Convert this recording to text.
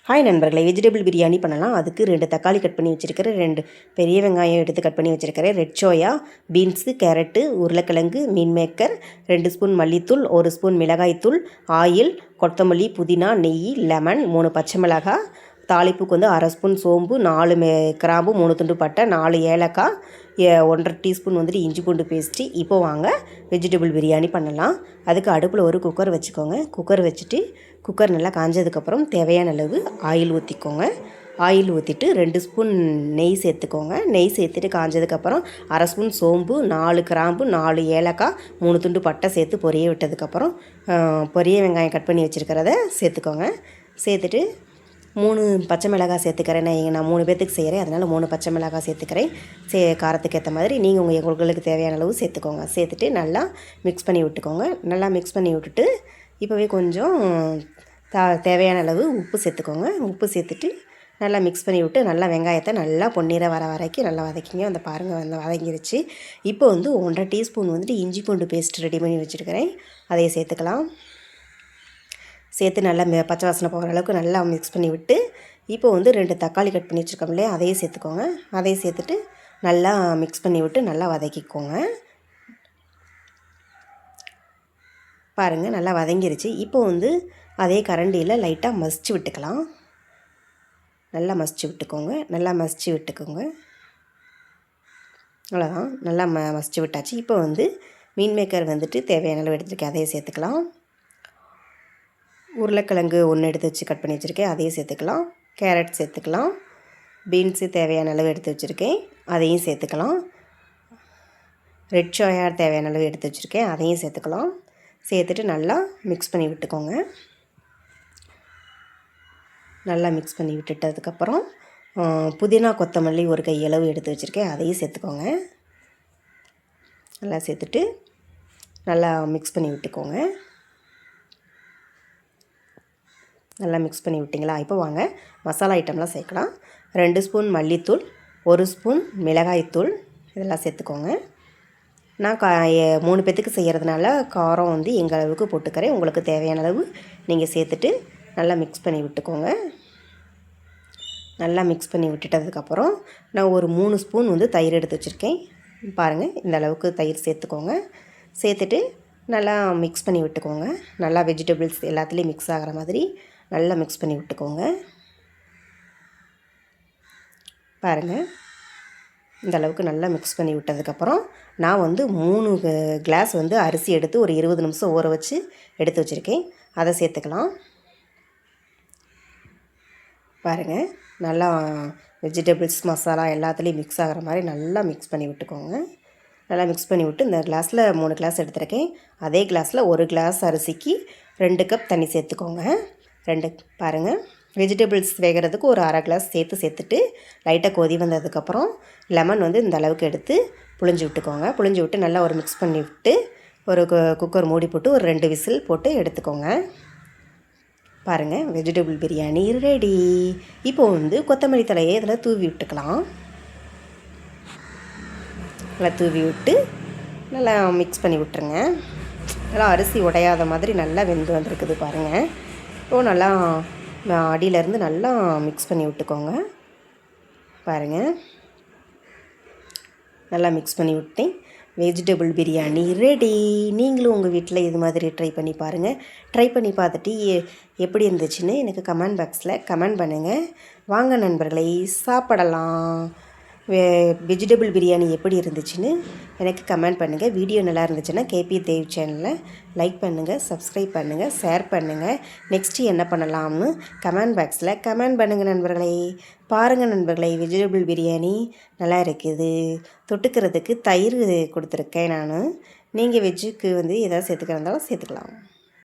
Hi நண்பர்களே, vegetable biryani பண்ணலாம். அதுக்கு 2 தக்காளி கட் பண்ணி வச்சுருக்கிறேன், 2 பெரிய வெங்காயம் எடுத்து கட் பண்ணி வச்சுருக்கிறேன், ரெட் சோயா, பீன்ஸு, கேரட்டு, உருளைக்கிழங்கு, மீன் மேக்கர், 2 ஸ்பூன் மல்லித்தூள், 1 ஸ்பூன் மிளகாய்த்தூள், ஆயில், கொத்தமல்லி, புதினா, நெய், லெமன், 3 பச்சை மிளகாய், தாளிப்புக்கு வந்து 1/2 ஸ்பூன் சோம்பு, 4 கிராம்பு, 3 துண்டு பட்டை, 4 ஏலக்காய், 1/2 டீஸ்பூன் வந்துட்டு இஞ்சி பூண்டு பேஸ்ட்டு. இப்போ வாங்க வெஜிடபிள் பிரியாணி பண்ணலாம். அதுக்கு அடுப்பில் ஒரு குக்கர் வச்சுக்கோங்க. குக்கர் வச்சுட்டு குக்கர் நல்லா காஞ்சதுக்கப்புறம் தேவையான அளவு ஆயில் ஊற்றிக்கோங்க. ஆயில் ஊற்றிட்டு 2 ஸ்பூன் நெய் சேர்த்துக்கோங்க. நெய் சேர்த்துட்டு காஞ்சதுக்கப்புறம் 1/2 ஸ்பூன் சோம்பு, 4 கிராம்பு, 4 ஏலக்காய், 3 துண்டு பட்டை சேர்த்து பொரிய விட்டதுக்கப்புறம் பெரிய வெங்காயம் கட் பண்ணி வச்சுருக்கிறத சேர்த்துக்கோங்க. சேர்த்துட்டு 3 பச்சை மிளகாய் சேர்த்துக்கிறேன். நான் 3 பேர்த்துக்கு செய்கிறேன், அதனால் 3 பச்சை மிளகாய் சேர்த்துக்கிறேன். காரத்துக்கு ஏற்ற மாதிரி நீங்கள் உங்களுக்கு தேவையான அளவு சேர்த்துக்கோங்க. சேர்த்துட்டு நல்லா மிக்ஸ் பண்ணி விட்டுக்கோங்க. நல்லா மிக்ஸ் பண்ணி விட்டுட்டு இப்போவே கொஞ்சம் தேவையான அளவு உப்பு சேர்த்துக்கோங்க. உப்பு சேர்த்துட்டு நல்லா மிக்ஸ் பண்ணி விட்டு நல்லா வெங்காயத்தை நல்லா பொன்னிறம் வர வரைக்கும் நல்லா வதக்கிங்க. அந்த பாருங்கள் வந்து வதங்கிருச்சு. இப்போ வந்து 1/2 டீஸ்பூன் வந்துட்டு இஞ்சி பூண்டு பேஸ்ட் ரெடி பண்ணி வச்சுருக்கிறேன், அதையை சேர்த்துக்கலாம். சேர்த்து நல்லா பச்சை வாசனை போகிற அளவுக்கு நல்லா மிக்ஸ் பண்ணி விட்டு இப்போ வந்து 2 தக்காளி கட் பண்ணி வச்சுருக்கோம் இல்லையா, அதையும் சேர்த்துக்கோங்க. அதையும் சேர்த்துட்டு நல்லா மிக்ஸ் பண்ணி விட்டு நல்லா வதக்கிக்கோங்க. பாருங்கள் நல்லா வதங்கிருச்சு. இப்போ வந்து அதே கரண்டியில் லைட்டாக மசிச்சு விட்டுக்கலாம். நல்லா மசிச்சு விட்டுக்கோங்க. நல்லா மசிச்சு விட்டுக்கோங்க. அவ்வளோதான், நல்லா மசிச்சு விட்டாச்சு. இப்போ வந்து மீன் மேக்கர் வந்துட்டு தேவையான அளவு எடுத்துருக்கேன், அதையே சேர்த்துக்கலாம். உருளைக்கிழங்கு 1 எடுத்து வச்சு கட் பண்ணி வச்சுருக்கேன், அதையும் சேர்த்துக்கலாம். கேரட் சேர்த்துக்கலாம். பீன்ஸு தேவையான அளவு எடுத்து வச்சுருக்கேன், அதையும் சேர்த்துக்கலாம். ரெட் சோயா தேவையான அளவு எடுத்து வச்சுருக்கேன், அதையும் சேர்த்துக்கலாம். சேர்த்துட்டு நல்லா மிக்ஸ் பண்ணி விட்டுக்கோங்க. நல்லா மிக்ஸ் பண்ணி விட்டுட்டதுக்கப்புறம் புதினா கொத்தமல்லி 1 கையளவு எடுத்து வச்சுருக்கேன், அதையும் சேர்த்துக்கோங்க. நல்லா சேர்த்துட்டு நல்லா மிக்ஸ் பண்ணி விட்டுக்கோங்க. நல்லா மிக்ஸ் பண்ணி விட்டிங்களா? இப்போ வாங்க மசாலா ஐட்டம்லாம் சேர்க்கலாம். 2 ஸ்பூன் மல்லித்தூள், 1 ஸ்பூன் மிளகாய்த்தூள், இதெல்லாம் சேர்த்துக்கோங்க. நான் 3 பேத்துக்கு செய்கிறதுனால காரம் வந்து எங்கள் அளவுக்கு போட்டுக்கிறேன். உங்களுக்கு தேவையான அளவு நீங்கள் சேர்த்துட்டு நல்லா மிக்ஸ் பண்ணி விட்டுக்கோங்க. நல்லா மிக்ஸ் பண்ணி விட்டுட்டதுக்கப்புறம் நான் ஒரு 3 ஸ்பூன் வந்து தயிர் எடுத்து வச்சுருக்கேன். பாருங்கள், இந்த அளவுக்கு தயிர் சேர்த்துக்கோங்க. சேர்த்துட்டு நல்லா மிக்ஸ் பண்ணி விட்டுக்கோங்க. நல்லா வெஜிடபிள்ஸ் எல்லாத்துலேயும் மிக்ஸ் ஆகிற மாதிரி நல்லா மிக்ஸ் பண்ணி விட்டுக்கோங்க. பாருங்கள், இந்த அளவுக்கு நல்லா மிக்ஸ் பண்ணி விட்டதுக்கப்புறம் நான் வந்து 3 கிளாஸ் வந்து அரிசி எடுத்து ஒரு 20 நிமிஷம் ஊற வச்சு எடுத்து வச்சுருக்கேன், அதை சேர்த்துக்கலாம். பாருங்கள், நல்லா வெஜிடபிள்ஸ் மசாலா எல்லாத்துலேயும் மிக்ஸ் ஆகிற மாதிரி நல்லா மிக்ஸ் பண்ணி விட்டுக்கோங்க. நல்லா மிக்ஸ் பண்ணி விட்டு இந்த கிளாஸில் 3 கிளாஸ் எடுத்துருக்கேன், அதே கிளாஸில் 1 கிளாஸ் அரிசிக்கு 2 கப் தண்ணி சேர்த்துக்கோங்க. பாருங்கள், வெஜிடபிள்ஸ் வேகிறதுக்கு ஒரு 1/2 கிளாஸ் சேர்த்துட்டு லைட்டாக கொதி வந்ததுக்கப்புறம் லெமன் வந்து இந்த அளவுக்கு எடுத்து புழிஞ்சு விட்டுக்கோங்க. புழிஞ்சு விட்டு நல்லா ஒரு மிக்ஸ் பண்ணி விட்டு ஒரு குக்கர் மூடி போட்டு ஒரு 2 விசில் போட்டு எடுத்துக்கோங்க. பாருங்கள், வெஜிடபிள் பிரியாணி ரெடி. இப்போது வந்து கொத்தமல்லி தலையை இதில் தூவி விட்டுக்கலாம். நல்லா தூவி விட்டு நல்லா மிக்ஸ் பண்ணி விட்டுருங்க. நல்லா அரிசி உடையாத மாதிரி நல்லா வெந்து வந்திருக்குது பாருங்கள். இப்போது நல்லா அடியிலேருந்து நல்லா மிக்ஸ் பண்ணி விட்டுக்கோங்க. பாருங்கள், நல்லா மிக்ஸ் பண்ணி விட்டேன். Vegetable biryani ready. நீங்களும் உங்கள் வீட்டில் இது மாதிரி ட்ரை பண்ணி பாருங்கள். ட்ரை பண்ணி பார்த்துட்டு எப்படி இருந்துச்சுன்னு எனக்கு கமெண்ட் பாக்ஸில் கமெண்ட் பண்ணுங்கள். வாங்க நண்பர்களை, சாப்பிடலாம். வெஜிடபிள் பிரியாணி எப்படி இருந்துச்சுன்னு எனக்கு கமெண்ட் பண்ணுங்கள். வீடியோ நல்லா இருந்துச்சுன்னா கேபி தேவ் சேனலை லைக் பண்ணுங்கள், சப்ஸ்கிரைப் பண்ணுங்கள், ஷேர் பண்ணுங்கள். நெக்ஸ்ட்டு என்ன பண்ணலாம்னு கமெண்ட் பாக்ஸில் கமெண்ட் பண்ணுங்கள் நண்பர்களே. பாருங்கள் நண்பர்களே, வெஜிடபிள் பிரியாணி நல்லா இருக்குது. தொட்டுக்கிறதுக்கு தயிர் கொடுத்துருக்கேன் நான். நீங்கள் வெஜ்ஜுக்கு வந்து எதாவது சேர்த்துக்கிறதாலும் சேர்த்துக்கலாம்.